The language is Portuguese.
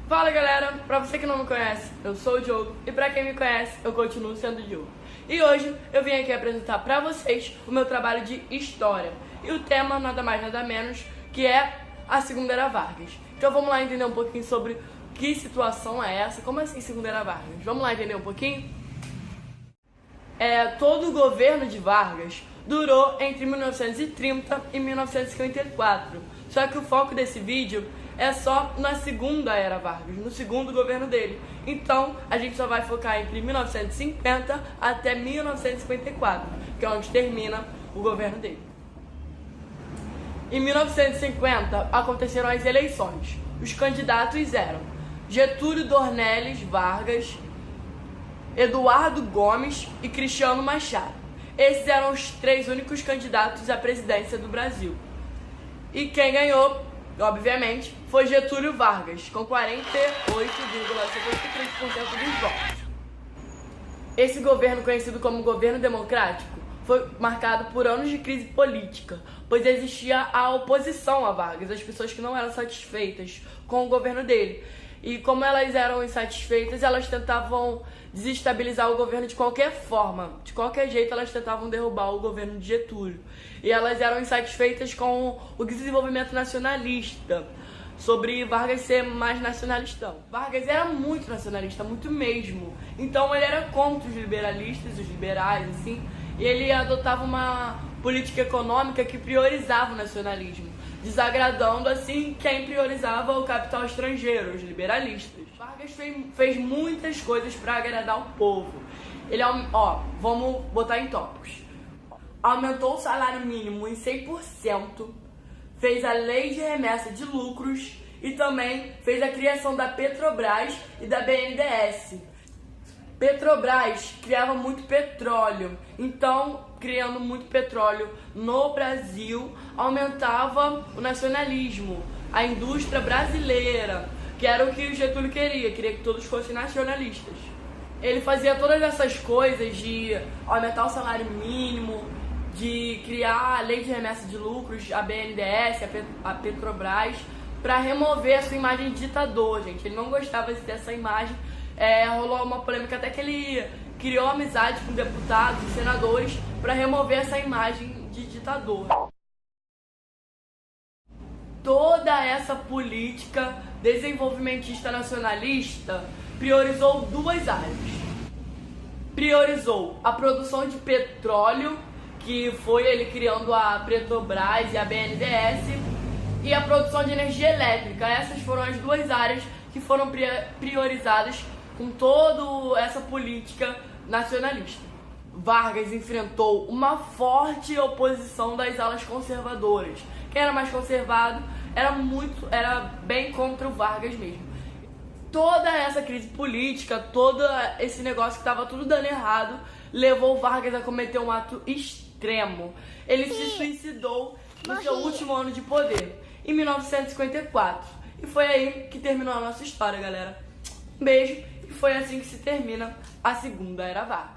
Fala galera, pra você que não me conhece, eu sou o Diogo e pra quem me conhece, eu continuo sendo o Diogo. E hoje eu vim aqui apresentar pra vocês o meu trabalho de História. E o tema nada mais nada menos que é a Segunda Era Vargas. Então vamos lá entender um pouquinho sobre que situação é essa, como assim Segunda Era Vargas? Vamos lá entender um pouquinho? Todo o governo de Vargas durou entre 1930 e 1954. Só que o foco desse vídeo é só na Segunda Era Vargas, no segundo governo dele. Então, a gente só vai focar entre 1950 até 1954, que é onde termina o governo dele. Em 1950, aconteceram as eleições. Os candidatos eram Getúlio Dornelles Vargas, Eduardo Gomes e Cristiano Machado. Esses eram os três únicos candidatos à presidência do Brasil. E quem ganhou, obviamente, foi Getúlio Vargas, com 48,73% dos votos. Esse governo, conhecido como governo democrático, foi marcado por anos de crise política, pois existia a oposição a Vargas, as pessoas que não eram satisfeitas com o governo dele. E como elas eram insatisfeitas, elas tentavam desestabilizar o governo de qualquer forma. De qualquer jeito, elas tentavam derrubar o governo de Getúlio. E elas eram insatisfeitas com o desenvolvimento nacionalista, sobre Vargas ser mais nacionalistão. Vargas era muito nacionalista, muito mesmo. Então ele era contra os liberalistas, os liberais, assim, e ele adotava uma política econômica que priorizava o nacionalismo, desagradando, assim, quem priorizava o capital estrangeiro, os liberalistas. Vargas fez muitas coisas para agradar o povo. Ele, vamos botar em tópicos. Aumentou o salário mínimo em 100%, fez a lei de remessa de lucros e também fez a criação da Petrobras e da BNDES. Petrobras criava muito petróleo, então, criando muito petróleo no Brasil, aumentava o nacionalismo, a indústria brasileira, que era o que o Getúlio queria que todos fossem nacionalistas. Ele fazia todas essas coisas de aumentar o salário mínimo, de criar a lei de remessa de lucros, a BNDES, a Petrobras, para remover a sua imagem de ditador, gente. Ele não gostava dessa imagem. Rolou uma polêmica até que ele criou amizade com deputados e senadores para remover essa imagem de ditador. Toda essa política desenvolvimentista nacionalista priorizou duas áreas. Priorizou a produção de petróleo, que foi ele criando a Petrobras e a BNDES, e a produção de energia elétrica. Essas foram as duas áreas que foram priorizadas com toda essa política nacionalista. Vargas enfrentou uma forte oposição das alas conservadoras. Quem era mais conservado era bem contra o Vargas mesmo. Toda essa crise política, todo esse negócio que estava tudo dando errado, levou o Vargas a cometer um ato extremo. Ele se suicidou no seu último ano de poder, em 1954. E foi aí que terminou a nossa história, galera. Um beijo, e foi assim que se termina a Segunda Era Vargas.